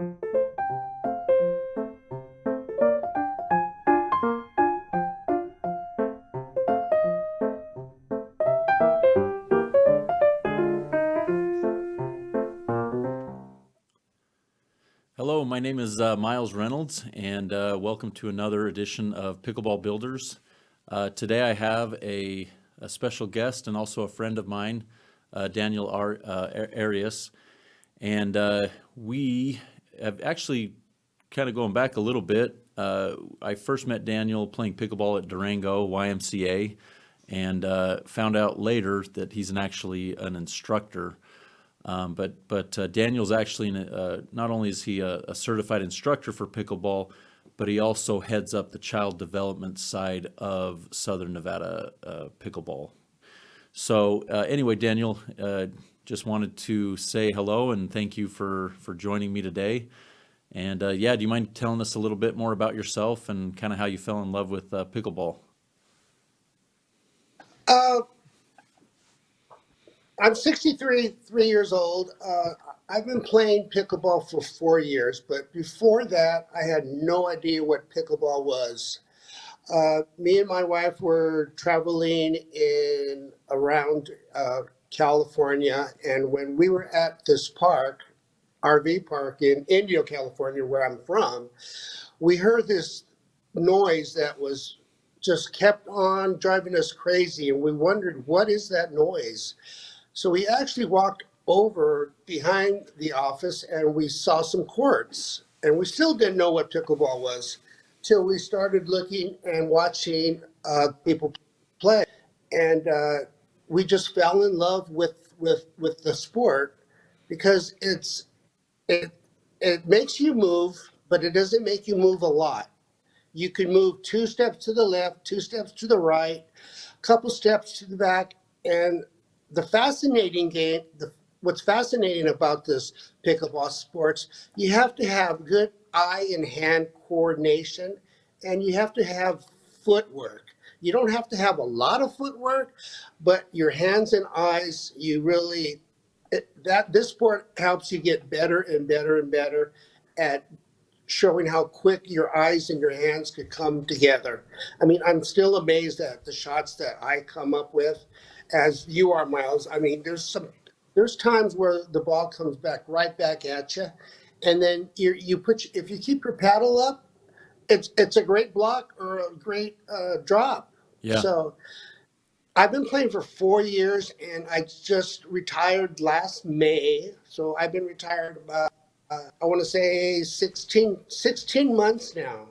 Hello, my name is Miles Reynolds, and welcome to another edition of Pickleball Builders. Today I have a special guest and also a friend of mine, Daniel Arias, and we have actually kind of going back a little bit. I first met Daniel playing pickleball at Durango YMCA, and found out later that he's actually an instructor. But Daniel's actually not only is he a certified instructor for pickleball, but he also heads up the child development side of Southern Nevada pickleball. So anyway, Daniel, just wanted to say hello and thank you for joining me today. And yeah, do you mind telling us a little bit more about yourself and kind of how you fell in love with pickleball? Uh, I'm 3 years old. I've been playing pickleball for 4 years, but before that, I had no idea what pickleball was. Me and my wife were traveling in around California, and when we were at this park, RV park in Indio, California, where I'm from, we heard this noise that was just kept on driving us crazy, and we wondered, what is that noise? So we actually walked over behind the office and we saw some courts. And we still didn't know what pickleball was till we started looking and watching people play. And we just fell in love with the sport because it it makes you move, but it doesn't make you move a lot. You can move 2 steps to the left, 2 steps to the right, couple steps to the back. And the fascinating game, what's fascinating about this pickleball sports, you have to have good eye and hand coordination, and you have to have footwork. You don't have to have a lot of footwork, but your hands and eyes, you really, that this sport helps you get better and better and better at showing how quick your eyes and your hands could come together. I mean, I'm still amazed at the shots that I come up with, as you are, Miles. I mean, there's times where the ball comes back right back at you, and then if you keep your paddle up, it's a great block or a great drop. Yeah. So I've been playing for 4 years, and I just retired last May. So I've been retired about I want to say 16 months now.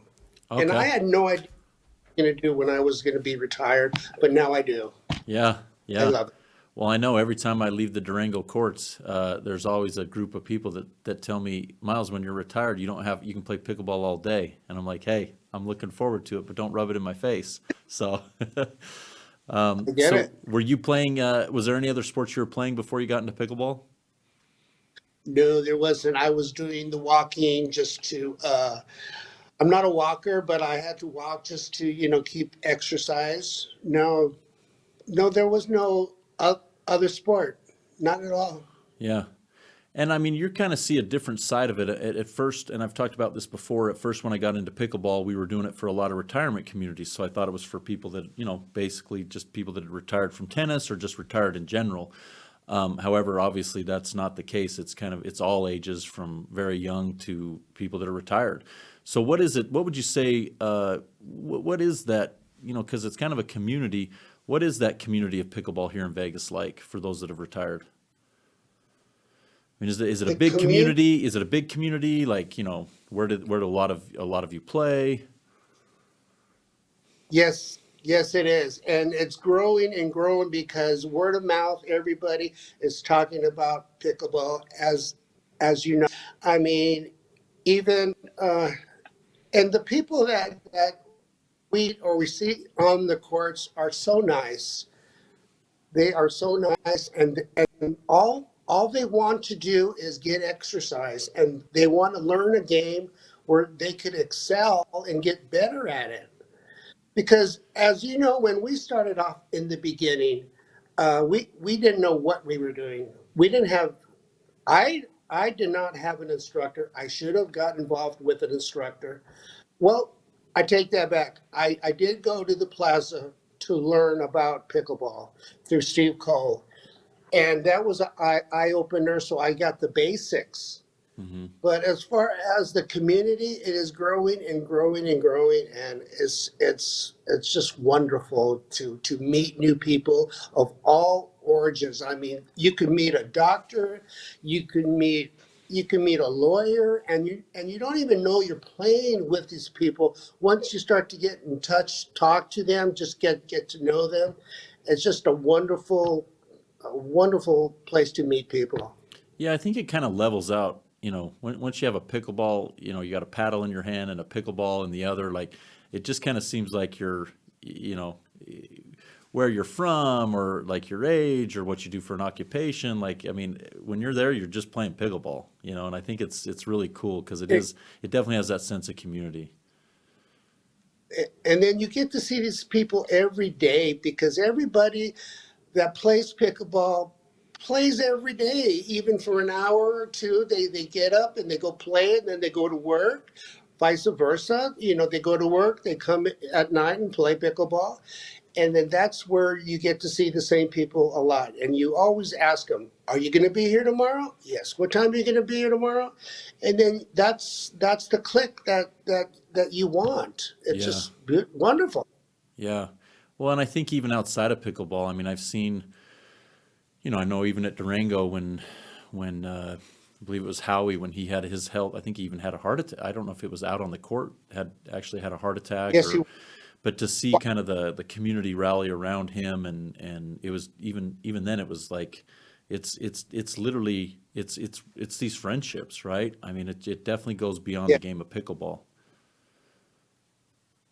And I Okay. had no idea what I was going to do when I was going to be retired, but now I do. Yeah. I Yeah. love it. Well, I know every time I leave the Durango courts, there's always a group of people that tell me, Miles, when you're retired, you can play pickleball all day. And I'm like, hey, I'm looking forward to it, but don't rub it in my face. So, I get so it. were you playing, was there any other sports you were playing before you got into pickleball? No, there wasn't. I was doing the walking just to, I'm not a walker, but I had to walk just to, keep exercise. No, no, there was no other sport. Not at all. Yeah. And I mean, you kind of see a different side of it at first. And I've talked about this before. At first, when I got into pickleball, we were doing it for a lot of retirement communities. So I thought it was for people that, basically just people that had retired from tennis or just retired in general. However, obviously that's not the case. It's all ages from very young to people that are retired. So what is it? What would you say? What is that? Because it's kind of a community. What is that community of pickleball here in Vegas like for those that have retired? I mean, is it a The big community. community? Is it a big community? Like, where do a lot of you play? Yes, yes, it is. And it's growing and growing because word of mouth, everybody is talking about pickleball as you know. I mean, even and the people that we see on the courts are so nice. They are so nice, and all they want to do is get exercise, and they want to learn a game where they could excel and get better at it. Because as you know, when we started off in the beginning, we didn't know what we were doing. We didn't have. I I did not have an instructor. I should have got involved with an instructor. Well, I take that back. I did go to the plaza to learn about pickleball through Steve Cole. And that was an eye opener. So I got the basics. Hmm. But as far as the community, it is growing and growing and growing, and it's just wonderful to meet new people of all origins. I mean, you can meet a doctor, you can meet you can meet a lawyer, and you don't even know you're playing with these people. Once you start to get in touch, talk to them, just get to know them. It's just a wonderful place to meet people. Yeah, I think it kind of levels out. Once you have a pickleball, you got a paddle in your hand and a pickleball in the other. Like, it just kind of seems like you know, where you're from or like your age or what you do for an occupation. Like, I mean, when you're there, you're just playing pickleball. And I think it's really cool because it definitely has that sense of community. And then you get to see these people every day because everybody that plays pickleball plays every day, even for an hour or two. They get up and they go play it, and then they go to work. Vice versa, they go to work, they come at night and play pickleball, and then that's where you get to see the same people a lot. And you always ask them, "Are you going to be here tomorrow?" Yes. What time are you going to be here tomorrow? And then that's the click that you want. It's Yeah, just wonderful. yeah. Well, and I think even outside of pickleball, I mean, I've seen, I know even at Durango when I believe it was Howie when he had his health. I think he even had a heart attack. I don't know if it was out on the court, had actually had a heart attack Yes, or, you. but to see kind of the community rally around him and it was even then it was like it's literally it's these friendships, right? I mean, it definitely goes beyond Yeah. the game of pickleball.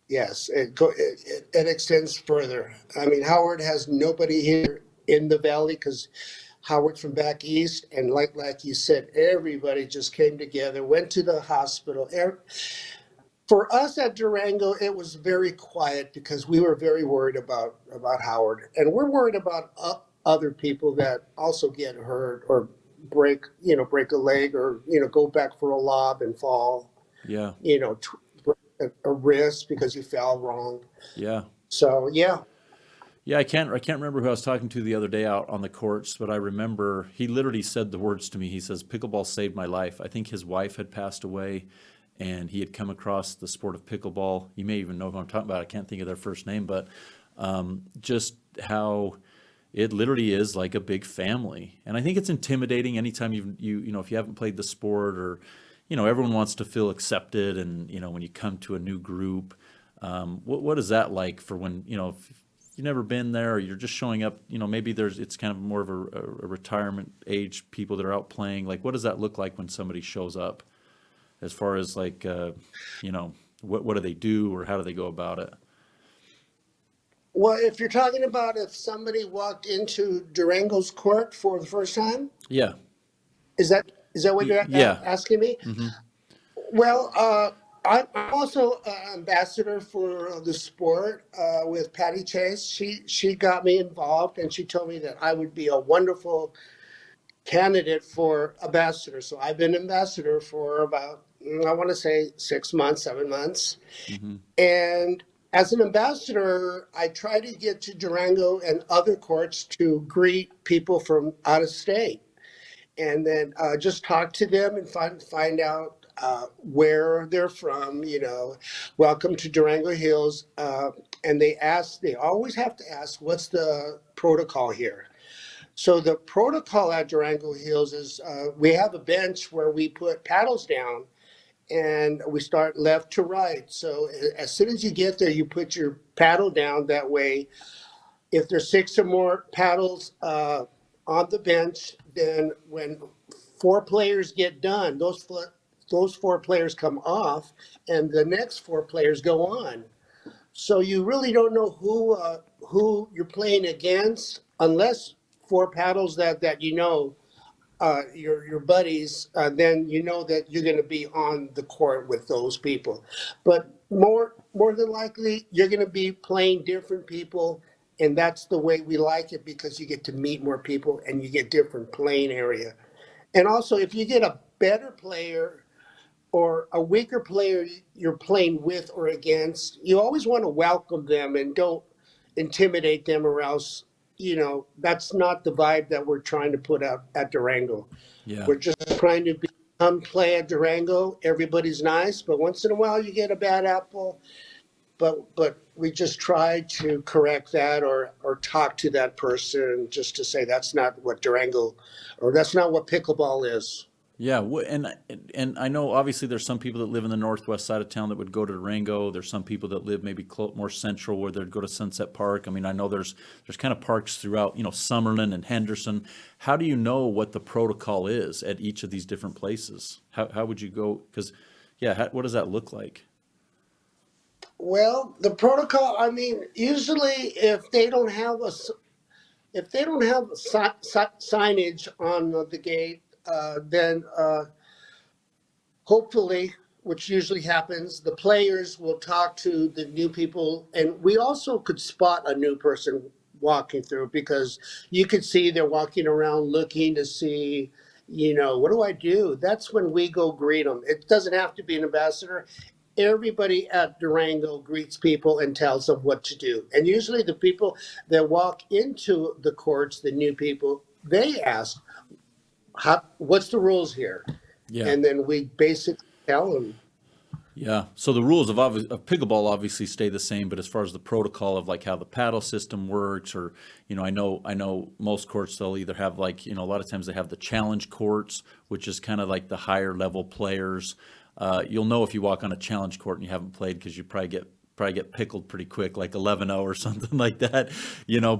Yes, it extends further. I mean, Howard has nobody here in the valley because Howard's from back east, and like you said, everybody just came together, went to the hospital. For us at Durango, it was very quiet because we were very worried about Howard, and we're worried about other people that also get hurt or break a leg or go back for a lob and fall, Yeah, break a wrist because you fell wrong. yeah. So yeah, Yeah, I can't remember who I was talking to the other day out on the courts, but I remember he literally said the words to me. He says, "Pickleball saved my life." I think his wife had passed away, and he had come across the sport of pickleball. You may even know who I'm talking about. I can't think of their first name, but just how it literally is like a big family. And I think it's intimidating anytime if you haven't played the sport or everyone wants to feel accepted, and when you come to a new group, what is that like for when if you've never been there or you're just showing up, maybe it's kind of more of a retirement age people that are out playing. Like, what does that look like when somebody shows up as far as like, what do they do or how do they go about it? well, if you're talking about if somebody walked into Durango's court for the first time, Yeah. is that what you're Yeah. asking me? Hmm. Well, I'm also an ambassador for the sport with Patty Chase. She got me involved, and she told me that I would be a wonderful candidate for ambassador. So I've been ambassador for about I want to say 6 months, 7 months, Hmm. and as an ambassador, I try to get to Durango and other courts to greet people from out of state and then just talk to them and find out where they're from. Welcome to Durango Hills, and they always have to ask, "What's the protocol here?" So the protocol at Durango Hills is we have a bench where we put paddles down. And we start left to right. So as soon as you get there, you put your paddle down. That way, if there's six or more paddles on the bench, then when four players get done, those four players come off, and the next four players go on. So you really don't know who you're playing against unless four paddles that your buddies, then you know that you're going to be on the court with those people. But more than likely, you're going to be playing different people, and that's the way we like it because you get to meet more people and you get different playing area. And also, if you get a better player or a weaker player you're playing with or against, you always want to welcome them and don't intimidate them, or else, that's not the vibe that we're trying to put out at Durango. Yeah. We're just trying to come play at Durango. Everybody's nice, but once in a while you get a bad apple. But we just try to correct that, or talk to that person just to say that's not what Durango, or that's not what pickleball is. Yeah, and I know obviously there's some people that live in the northwest side of town that would go to Durango. There's some people that live maybe more central where they'd go to Sunset Park. I mean, I know there's kind of parks throughout, Summerlin and Henderson. How do you know what the protocol is at each of these different places? How would you go? Because, yeah, what does that look like? Well, the protocol, I mean, usually if they don't have signage on the gate, then hopefully, which usually happens, the players will talk to the new people, and we also could spot a new person walking through, because you could see they're walking around looking to see, what do I do? That's when we go greet them. It doesn't have to be an ambassador. Everybody at Durango greets people and tells them what to do. And usually the people that walk into the courts, the new people, they ask, what's the rules here? Yeah. And then we basically tell them. Yeah. So the rules of pickleball obviously stay the same, but as far as the protocol of like how the paddle system works, or I know most courts they'll either have like a lot of times they have the challenge courts, which is kind of like the higher level players. You'll know if you walk on a challenge court and you haven't played because you probably get pickled pretty quick, like 11-0 or something like that,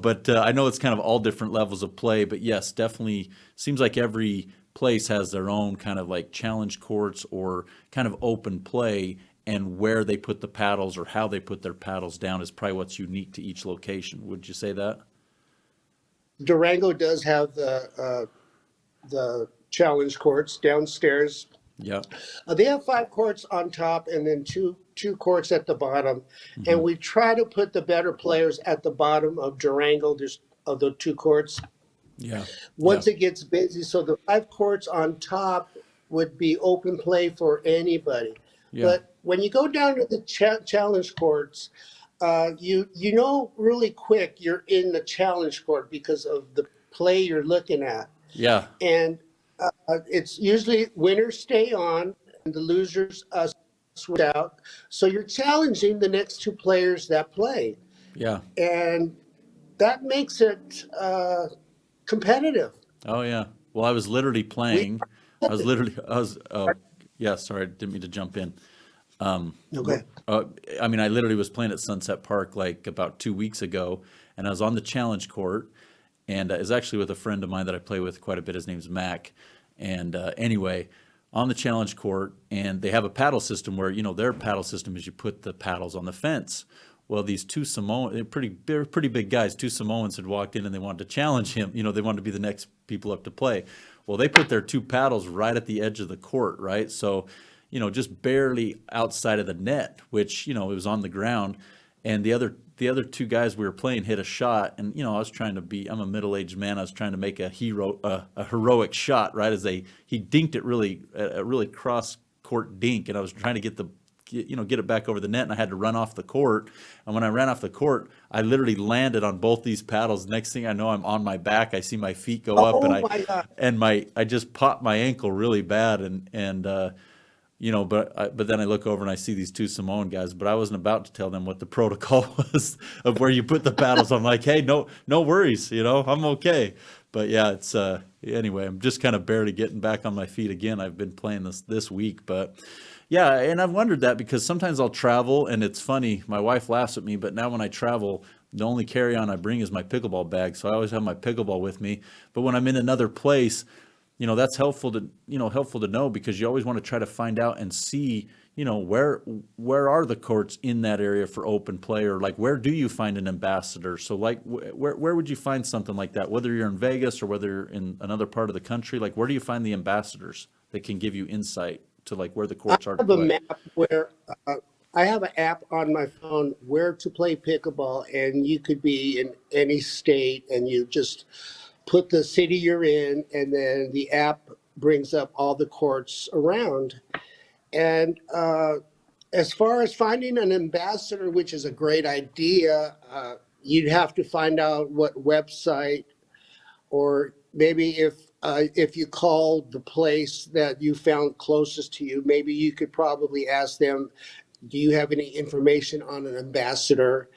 But I know it's kind of all different levels of play. But yes, definitely seems like every place has their own kind of like challenge courts or kind of open play, and where they put the paddles or how they put their paddles down is probably what's unique to each location. Would you say that? Durango does have the challenge courts downstairs. Yeah. They have five courts on top and then two courts at the bottom, Hmm. and we try to put the better players at the bottom of Durango. There's of the two courts. Yeah. Yeah. Once it gets busy, so the five courts on top would be open play for anybody. Yeah. But when you go down to the challenge courts, you know really quick you're in the challenge court because of the play you're looking at, Yeah. and it's usually winners stay on and the losers switch out. So you're challenging the next two players that play, Yeah. and that makes it competitive. Oh yeah. Well, I was literally We playing. Oh, yeah, sorry, didn't mean to jump in. okay. Uh, I mean, I literally was playing at Sunset Park like about 2 weeks ago, and I was on the challenge court, and it's actually with a friend of mine that I play with quite a bit. His name's Mac, and anyway, on the challenge court, and they have a paddle system where their paddle system is you put the paddles on the fence. Well, these two Samoan, they're pretty big guys. Two Samoans had walked in and they wanted to challenge him. They wanted to be the next people up to play. Well, they put their two paddles right at the edge of the court, right? So, just barely outside of the net, which, it was on the ground. And the other two guys we were playing hit a shot, and I was trying to be. I'm a middle-aged man. I was trying to make a heroic shot, right? He dinked it really, a really cross court dink, and I was trying to get it back over the net, and I had to run off the court. And when I ran off the court, I literally landed on both these paddles. Next thing I know, I'm on my back. I see my feet go up, and Oh I my God. and my I just popped my ankle really bad, but then I look over and I see these two Samoan guys, but I wasn't about to tell them what the protocol was of where you put the paddles. I'm like, hey, no worries, I'm okay. But yeah, it's anyway, I'm just kind of barely getting back on my feet again. I've been playing this week, but yeah, and I've wondered that because sometimes I'll travel, and it's funny. My wife laughs at me, but now when I travel, the only carry-on I bring is my pickleball bag, so I always have my pickleball with me. But when I'm in another place, that's helpful to know, because you always want to try to find out and see, where are the courts in that area for open play, or like where do you find an ambassador? So like where would you find something like that, whether you're in Vegas or whether you're in another part of the country? Like where do you find the ambassadors that can give you insight to like where the I courts are to have a play? map where I have an app on my phone where to play pickleball, and you could be in any state, and you just put the city you're in, and then the app brings up all the courts around. And as far as finding an ambassador, which is a great idea, you'd have to find out what website, or maybe if you call the place that you found closest to you, maybe you could probably ask them, do you have any information on an ambassador?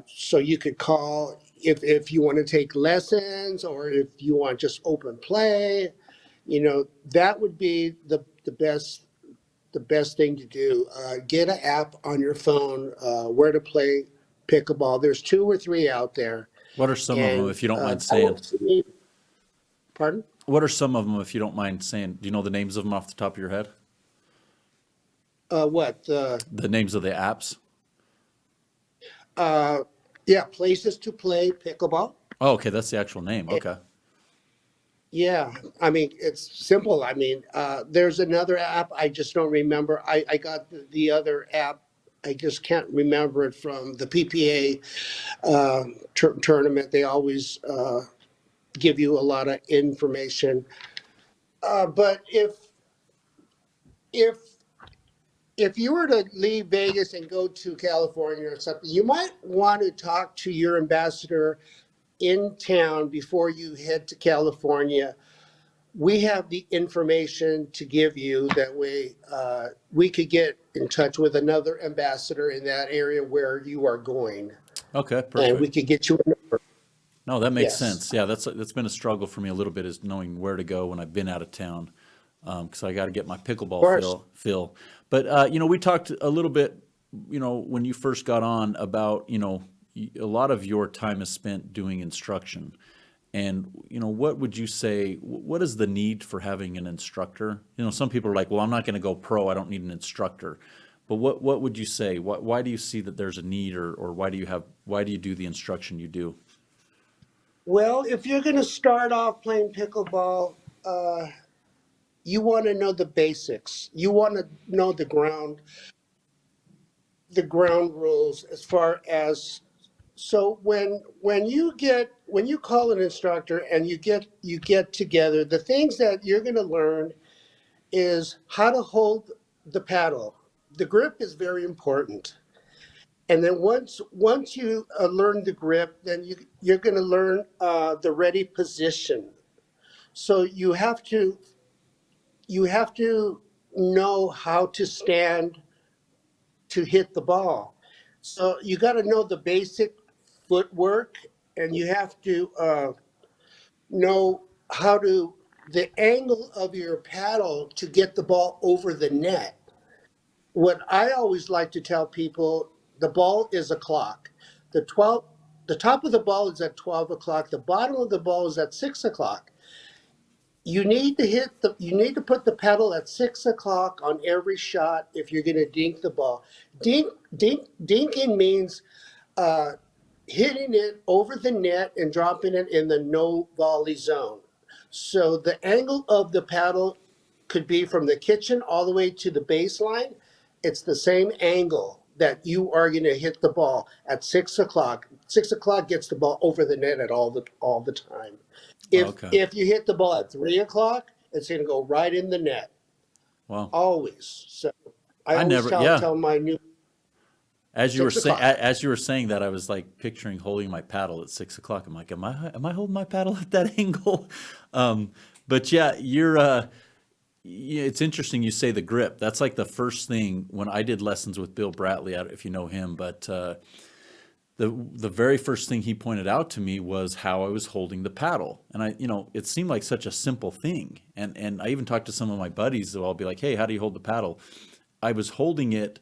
So you could call if you want to take lessons, or if you want just open play. That would be the best thing to do. Get an app on your phone, where to play pickleball. There's two or three out there, What are some of them, and if you don't mind that saying? works for me. Pardon? What are some of them, if you don't mind saying? Do you know the names of them off the top of your head? What? The names of the apps? Uh, yeah, places to play pickleball. Oh, okay, that's the actual name. Eh, Okay. Yeah, I mean, it's simple. I mean, there's another app. I just don't remember. I got the other app. I just can't remember it from the PPA tournament. They always give you a lot of information. But if if you were to leave Vegas and go to California or something, you might want to talk to your ambassador in town before you head to California. We have the information to give you. That way, we could get in touch with another ambassador in that area where you are going, Okay, and we perfect. could get you a number. No, that makes Yes. sense. Yeah, that's been a struggle for me a little bit, is knowing where to go when I've been out of town, because I got to get my Of pickleball course. feel. But we talked a little bit, when you first got on, about a lot of your time is spent doing instruction, and what would you say? What is the need for having an instructor? Some people are like, well, I'm not going to go pro. I don't need an instructor. But what would you say? Why do you see that there's a need, or why do you do the instruction you do? Well, if you're going to start off playing pickleball, uh, you want to know the basics. You want to know the ground rules as far as. So when you call an instructor and you get together, the things that you're going to learn is how to hold the paddle. The grip is very important. And then once you learn the grip, then you're going to learn the ready position. So you have to know how to stand to hit the ball. So you got to know the basic footwork, and you have to know how to the angle of your paddle to get the ball over the net. What I always like to tell people, the ball is a clock. The 12 the top of the ball is at 12 o'clock, the bottom of the ball is at 6 o'clock. You need to put the pedal at 6 o'clock on every shot if you're going to dink the ball. Dinking means uh, hitting it over the net and dropping it in the no volley zone. So the angle of the paddle could be from the kitchen all the way to the baseline. It's the same angle that you are going to hit the ball at 6 o'clock. 6 o'clock gets the ball over the net at all the time. Okay. If you hit the ball at 3 o'clock, it's going to go right in the net, Well, always. So I I always never, yeah. tell my new As you were six saying, o'clock. as you were saying that, I was like picturing holding my paddle at 6 o'clock. I'm like, am I holding my paddle at that angle? Um, but yeah, yeah, it's interesting you say the grip. That's like the first thing when I did lessons with Bill Bratley, I don't- if you know him, but the very first thing he pointed out to me was how I was holding the paddle. And it seemed like such a simple thing. And I even talked to some of my buddies, so I'll be like, hey, how do you hold the paddle? I was holding it,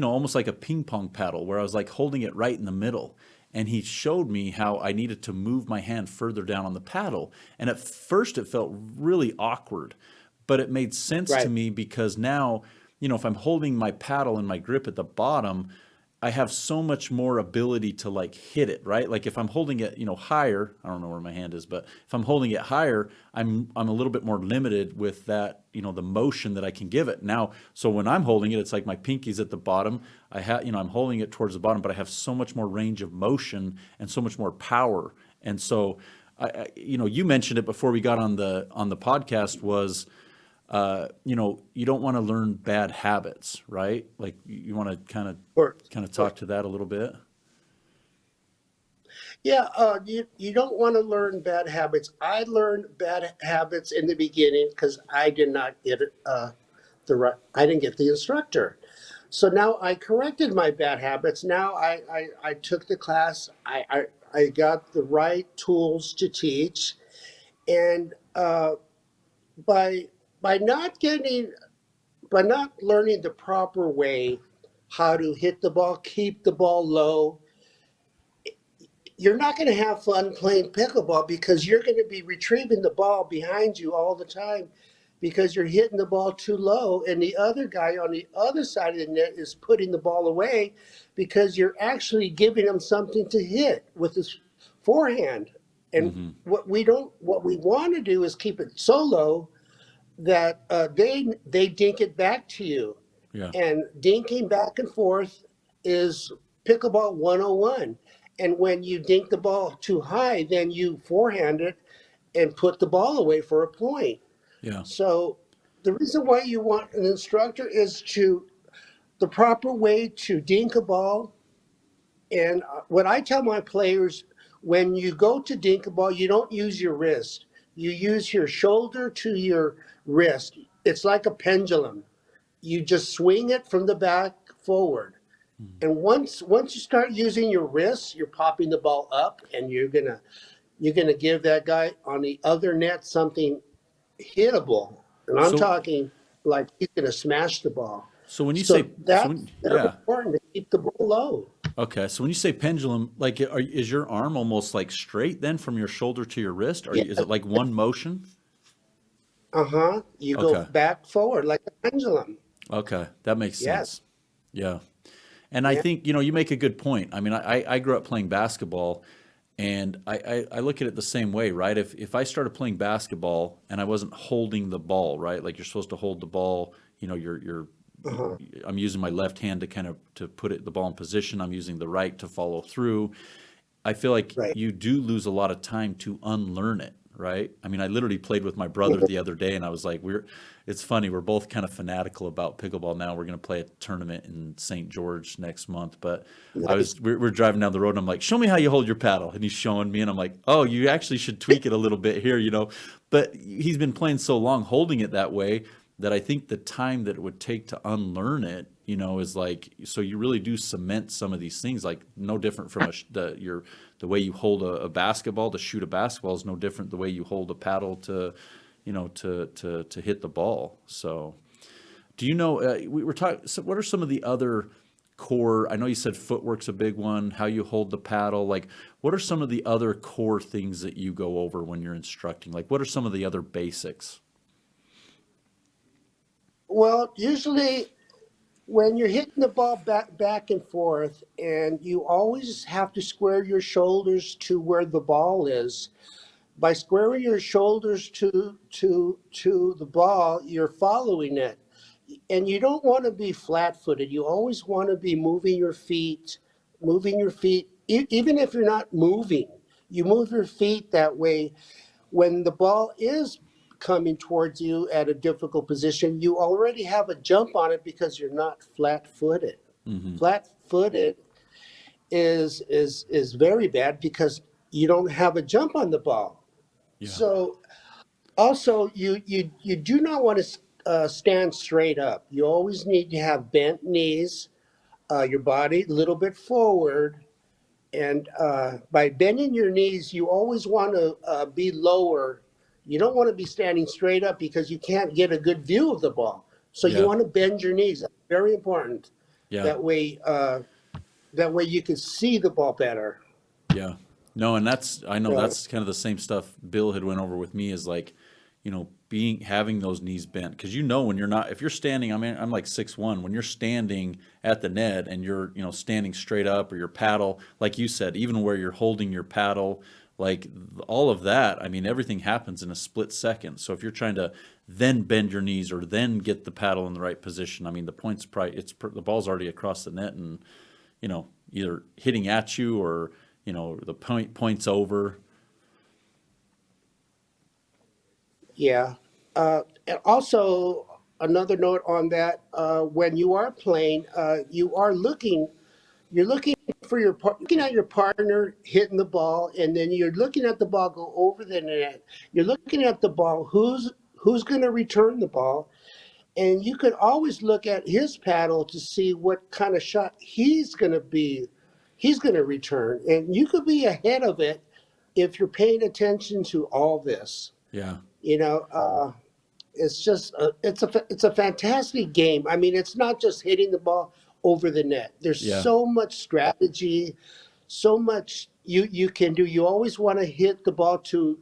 almost like a ping pong paddle, where I was like holding it right in the middle. And he showed me how I needed to move my hand further down on the paddle. And at first it felt really awkward, but it made sense to Right. me because now, if I'm holding my paddle and my grip at the bottom, I have so much more ability to like hit it, right? Like if I'm holding it, higher, I don't know where my hand is, but if I'm holding it higher, I'm a little bit more limited with that, the motion that I can give it. Now, so when I'm holding it, it's like my pinky's at the bottom. I'm holding it towards the bottom, but I have so much more range of motion and so much more power. And so you mentioned it before we got on the podcast was, you don't want to learn bad habits, right? Like you want to Or, kind of or talk to that a little bit. yeah, you don't want to learn bad habits. I learned bad habits in the beginning because I did not get I didn't get the instructor. So now I corrected my bad habits. Now I took the class. I got the right tools to teach, and by by not getting by not learning the proper way how to hit the ball, keep the ball low, you're not going to have fun playing pickleball because you're going to be retrieving the ball behind you all the time because you're hitting the ball too low and the other guy on the other side of the net is putting the ball away because you're actually giving him something to hit with his forehand. And Hmm. what we want to do is keep it so low that they dink it back to you, Yeah. and dinking back and forth is pickleball 101. And when you dink the ball too high, then you forehand it and put the ball away for a point. Yeah. So the reason why you want an instructor is to the proper way to dink a ball. And what I tell my players, when you go to dink a ball, you don't use your wrist. You use your shoulder to your wrist. It's like a pendulum. You just swing it from the back forward. And once you start using your wrists, you're popping the ball up, and you're gonna give that guy on the other net something hittable. And I'm So talking like he's gonna smash the ball. so when you So say so that's when very yeah. important to keep the ball low. Okay, so when you say pendulum, like is your arm almost like straight then from your shoulder to your wrist? Or Yeah. is it like one motion? Uh-huh. You go Okay. back forward like a pendulum. Okay, that makes Yes. sense. Yeah. And I Yeah. think, you make a good point. I mean, I grew up playing basketball, and I look at it the same way, right? If I started playing basketball and I wasn't holding the ball, right? Like you're supposed to hold the ball, Uh-huh. I'm using my left hand to kind of to put the ball in position. I'm using the right to follow through. I feel like Right. you do lose a lot of time to unlearn it, right? I mean, I literally played with my brother the other day, and I was like, it's funny, we're both kind of fanatical about pickleball now. We're going to play a tournament in St. George next month, but Nice. we're driving down the road, and I'm like, show me how you hold your paddle, and he's showing me, and I'm like, oh, you actually should tweak it a little bit here. But he's been playing so long, holding it that way, that I think the time that it would take to unlearn it, is like, so you really do cement some of these things, like no different from the way you hold a basketball to shoot a basketball is no different the way you hold a paddle to, to hit the ball. So, do you know, we were talking, so what are some of the other core, I know you said footwork's a big one, how you hold the paddle, like what are some of the other core things that you go over when you're instructing? Like what are some of the other basics? Well, usually when you're hitting the ball back and forth, and you always have to square your shoulders to where the ball is. By squaring your shoulders to the ball, you're following it. And you don't want to be flat-footed. You always want to be moving your feet even if you're not moving. You move your feet that way. When the ball is coming towards you at a difficult position, you already have a jump on it because you're not flat-footed. Hmm. Flat-footed is very bad because you don't have a jump on the ball. Yeah. So also, you do not want to stand straight up. You always need to have bent knees, your body a little bit forward, and by bending your knees, you always want to be lower. You don't want to be standing straight up because you can't get a good view of the ball. So you Yeah. want to bend your knees. That's very important. Yeah. That way, you can see the ball better. Yeah. No, and I know So, that's kind of the same stuff Bill had went over with me is like, having those knees bent. Because when you're not, if you're standing, I mean, I'm like 6'1", when you're standing at the net and you're, standing straight up or your paddle, like you said, even where you're holding your paddle, like all of that, I mean, everything happens in a split second. So if you're trying to then bend your knees or then get the paddle in the right position, I mean, the ball's already across the net and, either hitting at you or, the point's over. Yeah. And also, another note on that: when you are playing, you're looking looking at your partner hitting the ball, and then you're looking at the ball go over the net. You're looking at the ball. Who's going to return the ball? And you could always look at his paddle to see what kind of shot he's going to return, and you could be ahead of it if you're paying attention to all this. Yeah, You know, it's just it's a fantastic game. I mean, it's not just hitting the ball over the net. There's yeah, so much strategy, so much you can do. You always want to hit the ball to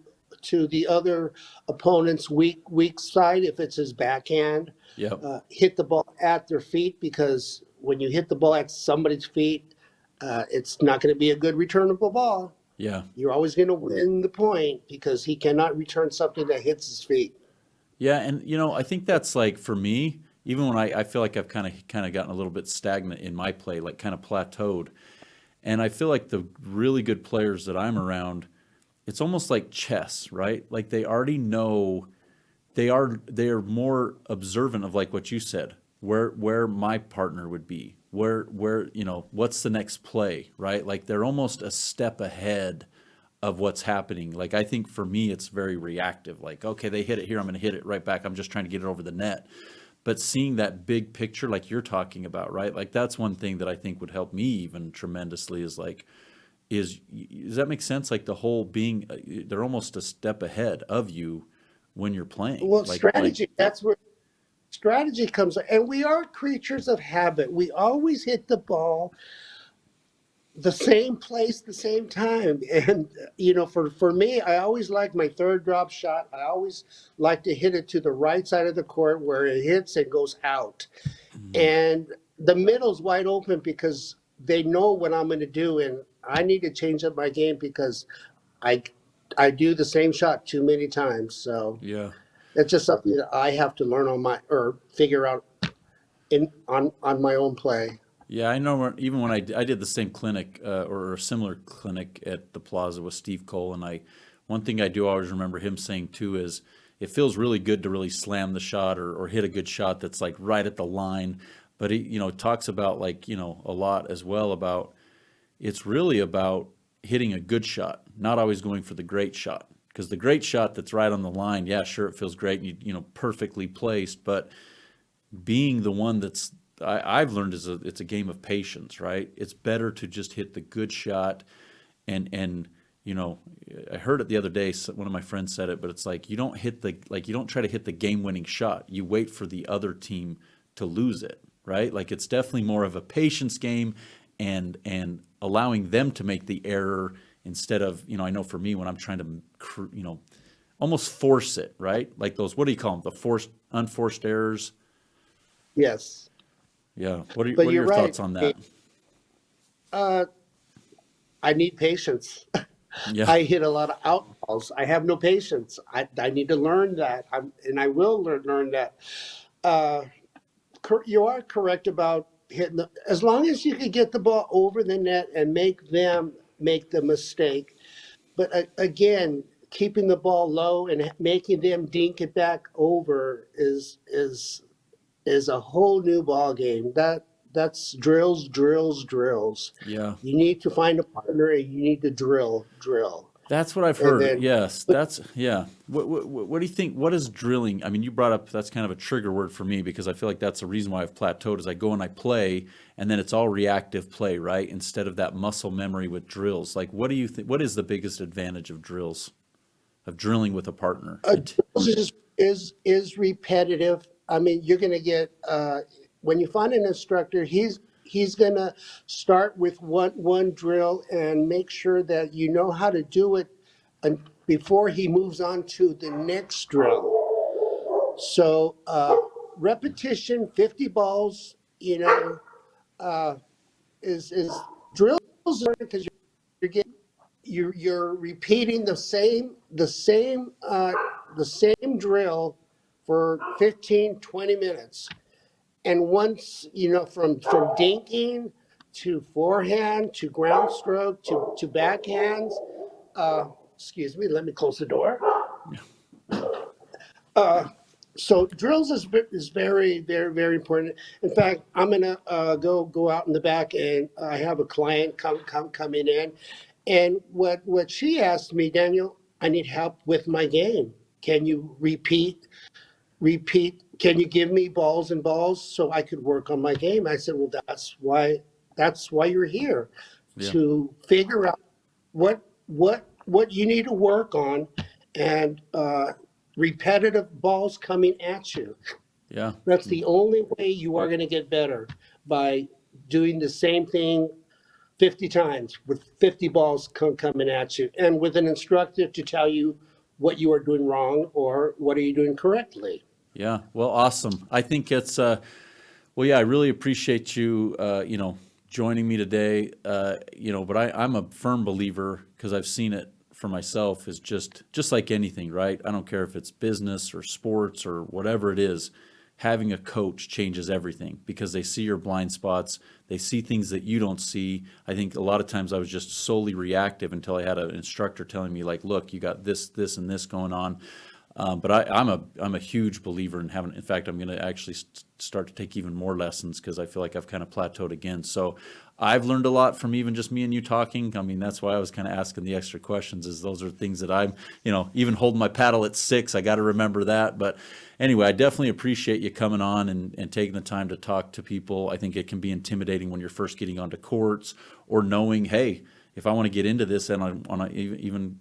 the other opponent's weak side if it's his backhand. yep, Hit the ball at their feet, because when you hit the ball at somebody's feet, it's not going to be a good returnable ball. yeah. You're always going to win the point because he cannot return something that hits his feet. Yeah, and I think that's like for me, even when I feel like I've kind of gotten a little bit stagnant in my play, like kind of plateaued. And I feel like the really good players that I'm around, it's almost like chess, right? Like they already know they are more observant of like what you said, where my partner would be, where what's the next play, right? Like they're almost a step ahead of what's happening. Like I think for me it's very reactive. Like okay, they hit it here, I'm going to hit it right back. I'm just trying to get it over the net. But seeing that big picture like you're talking about, right? Like that's one thing that I think would help me even tremendously is like is does that make sense? Like the whole being they're almost a step ahead of you when you're playing. Well, Like strategy, that's where strategy comes in. And we are creatures of habit. We always hit the ball the same place, the same time. And, for me, I always like my third drop shot. I always like to hit it to the right side of the court where it hits and goes out. mm, And the middle's wide open because they know what I'm going to do. And I need to change up my game because I, I do the same shot too many times. So yeah. it's just something that I have to learn on my or figure out in on my own play. Yeah, I know even when I did the same clinic or a similar clinic at the Plaza with Steve Cole, and one thing I do always remember him saying too is it feels really good to really slam the shot or hit a good shot that's like right at the line. But he, talks about like, a lot as well about it's really about hitting a good shot, not always going for the great shot. Because the great shot that's right on the line, yeah, sure, it feels great and perfectly placed, but being the one I've learned is it's a game of patience, right? It's better to just hit the good shot, and you know I heard it the other day. One of my friends said it, but it's like you don't try to hit the game-winning shot. You wait for the other team to lose it, right? Like it's definitely more of a patience game, and allowing them to make the error instead of I know for me when I'm trying to almost force it, right? Like those, what do you call them? The forced unforced errors. Yes, Yeah. but What are you're your right. thoughts on that? Uh, I need patience. Yeah. I hit a lot of outballs. I have no patience. I need to learn that, and I will learn that. Uh, you are correct about hitting as long as you can get the ball over the net and make them make the mistake. But again, keeping the ball low and making them dink it back over is a whole new ball game. That's drills, drills, drills. Yeah. You need to find a partner and you need to drill, That's what I've and heard. then Yes. That's, yeah. What do you think? What is drilling? I mean, you brought up that's kind of a trigger word for me because I feel like that's the reason why I've plateaued is I go and I play and then it's all reactive play, right? Instead of that muscle memory with drills. Like, what do you think? What is the biggest advantage of drills, of drilling with a partner? drills is repetitive. I mean, you're going to get when you find an instructor, he's going to start with one drill and make sure that you know how to do it and before he moves on to the next drill. So repetition, 50 balls, uh, is drills because you're getting you're repeating the same drill for 15 20 minutes, and once from dinking to forehand to ground stroke to backhands. uh Excuse me, let me close the door. So drills is very, very, very important. In fact, I'm gonna go out in the back, and I have a client coming in, and what she asked me, Daniel, I need help with my game. Can you repeat? Can you give me balls and balls so I could work on my game? I said, well, that's why you're here, Yeah, to figure out what you need to work on, and repetitive balls coming at you. yeah, That's the only way you are going to get better, by doing the same thing 50 times with 50 balls coming at you, and with an instructor to tell you what you are doing wrong or what are you doing correctly. yeah. Well, awesome. I think it's well, yeah, I really appreciate you, joining me today. But I'm a firm believer, because I've seen it for myself, is just like anything, right? I don't care if it's business or sports or whatever it is. Having a coach changes everything, because they see your blind spots. They see things that you don't see. I think a lot of times I was just solely reactive until I had an instructor telling me, like, look, you got this, and this going on. But I'm a huge believer in having. In fact, I'm going to actually start to take even more lessons, because I feel like I've kind of plateaued again. So I've learned a lot from even just me and you talking. I mean, that's why I was kind of asking the extra questions. Is those are things that I'm, even holding my paddle at 6, I got to remember that. But anyway, I definitely appreciate you coming on and taking the time to talk to people. I think it can be intimidating when you're first getting onto courts, or knowing, hey, if I want to get into this and I want to even,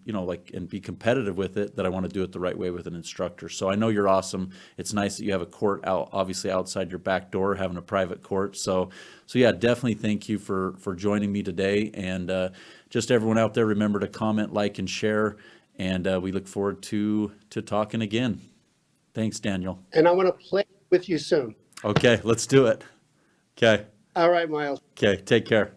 and be competitive with it, that I want to do it the right way with an instructor. So I know you're awesome. It's nice that you have a court out, obviously outside your back door, having a private court. So yeah, definitely thank you for joining me today. And just everyone out there, remember to comment, like, and share. And we look forward to talking again. Thanks, Daniel. And I want to play with you soon. Okay, let's do it. Okay. All right, Miles. Okay, take care.